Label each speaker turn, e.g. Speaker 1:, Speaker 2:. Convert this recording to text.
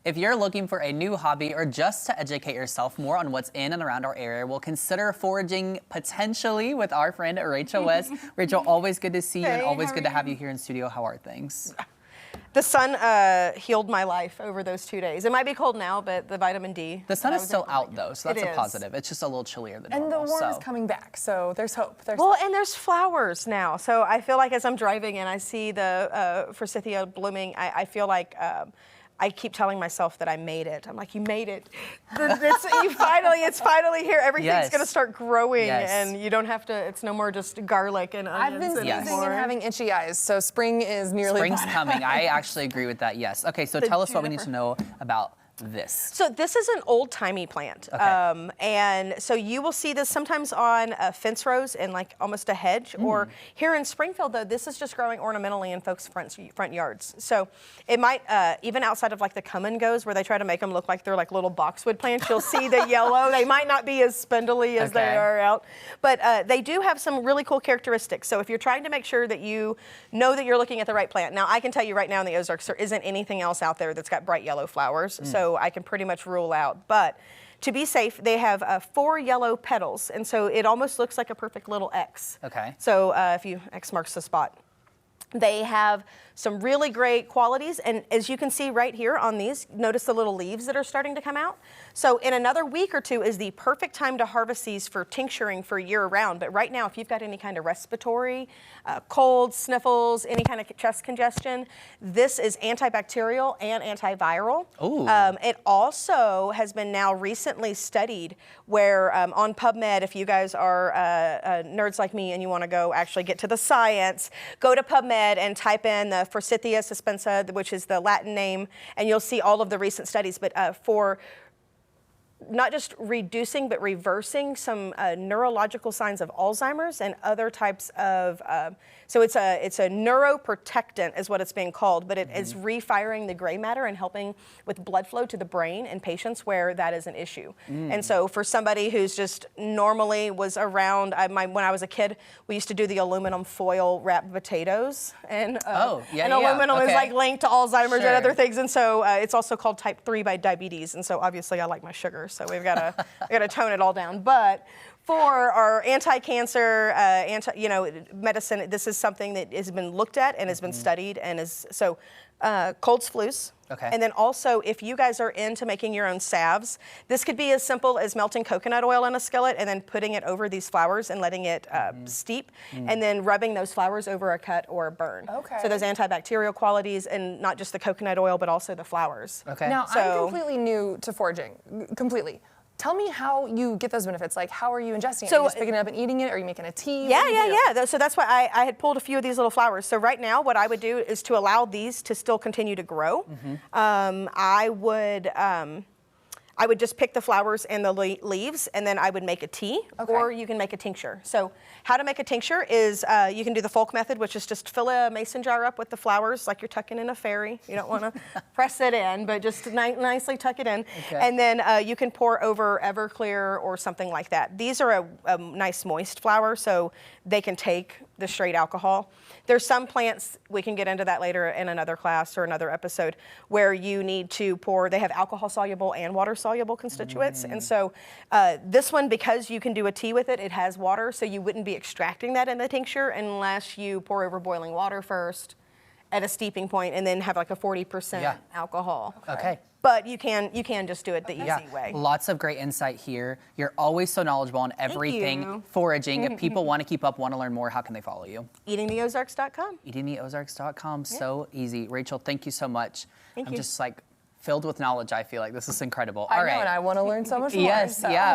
Speaker 1: If you're looking for a new hobby or just to educate yourself more on what's in and around our area, we'll consider foraging potentially with our friend Rachel West. Rachel, always good to see you and always good to have you here in studio. How are things?
Speaker 2: The sun healed my life over those 2 days. It might be cold now, but the vitamin D.
Speaker 1: The sun is still out though, so that's a positive. It's just a little chillier than normal.
Speaker 3: And the warm is coming back, so there's hope.
Speaker 2: And there's flowers now. So I feel like as I'm driving and I see the Forsythia blooming, I feel like I keep telling myself that I made it. I'm like, you made it. It's finally here. Everything's going to start growing, and you don't have to. It's no more just garlic and onions.
Speaker 3: I've been sneezing and having itchy eyes, so spring is nearly.
Speaker 1: Spring's coming. I actually agree with that. Yes. Okay, so tell us what we need to know about this.
Speaker 2: So this is an old-timey plant, and so you will see this sometimes on fence rows and like almost a hedge, or here in Springfield though, this is just growing ornamentally in folks' front yards. So it might, even outside of like the come and goes where they try to make them look like they're like little boxwood plants, you'll see the yellow. They might not be as spindly as they are out, but they do have some really cool characteristics. So if you're trying to make sure that you know that you're looking at the right plant, now I can tell you right now in the Ozarks, there isn't anything else out there that's got bright yellow flowers. So I can pretty much rule out, but to be safe, they have 4 yellow petals, and so it almost looks like a perfect little X.
Speaker 1: Okay.
Speaker 2: So if X marks the spot. They have some really great qualities, and as you can see right here on these, notice the little leaves that are starting to come out. So in another week or two is the perfect time to harvest these for tincturing for year-round. But right now, if you've got any kind of respiratory, cold, sniffles, any kind of chest congestion, this is antibacterial and antiviral. It also has been now recently studied where on PubMed, if you guys are nerds like me and you want to go actually get to the science, go to PubMed and type in the Forsythia suspensa, which is the Latin name, and you'll see all of the recent studies. But for not just reducing, but reversing some neurological signs of Alzheimer's and other types of, so it's a neuroprotectant is what it's being called, but it is refiring the gray matter and helping with blood flow to the brain in patients where that is an issue. And so for somebody who's just normally was around, when I was a kid, we used to do the aluminum foil wrapped potatoes, and aluminum is like linked to Alzheimer's and other things, and so it's also called type 3 by diabetes, and so obviously I like my sugar. So we've got to tone it all down. But for our anti-cancer, medicine, this is something that has been looked at and has been studied, and is so colds, flus. And then also, if you guys are into making your own salves, this could be as simple as melting coconut oil in a skillet and then putting it over these flowers and letting it steep, and then rubbing those flowers over a cut or a burn. So those antibacterial qualities, and not just the coconut oil, but also the flowers.
Speaker 3: Now, I'm completely new to foraging, completely. Tell me how you get those benefits. Like, how are you ingesting it? Are you just picking it up and eating it? Are you making a tea?
Speaker 2: Yeah. So that's why I had pulled a few of these little flowers. So right now, what I would do is to allow these to still continue to grow. I would just pick the flowers and the leaves, and then I would make a tea, or you can make a tincture. So how to make a tincture is you can do the folk method, which is just fill a mason jar up with the flowers like you're tucking in a fairy. You don't want to press it in, but just nicely tuck it in. And then you can pour over Everclear or something like that. These are a nice moist flower, so they can take the straight alcohol. There's some plants, we can get into that later in another class or another episode, where you need to pour, they have alcohol soluble and water soluble constituents. And so this one, because you can do a tea with it, it has water, so you wouldn't be extracting that in the tincture unless you pour over boiling water first at a steeping point and then have like a 40% alcohol. But you can just do it the easy way.
Speaker 1: Lots of great insight here. You're always so knowledgeable on everything foraging. If people want to keep up, want to learn more, how can they follow you?
Speaker 2: EatingTheOzarks.com.
Speaker 1: EatingTheOzarks.com. So easy. Rachel, thank you so much. I'm just like filled with knowledge. I feel like this is incredible.
Speaker 3: I know, and I want to learn so much more.
Speaker 1: Yes, yeah.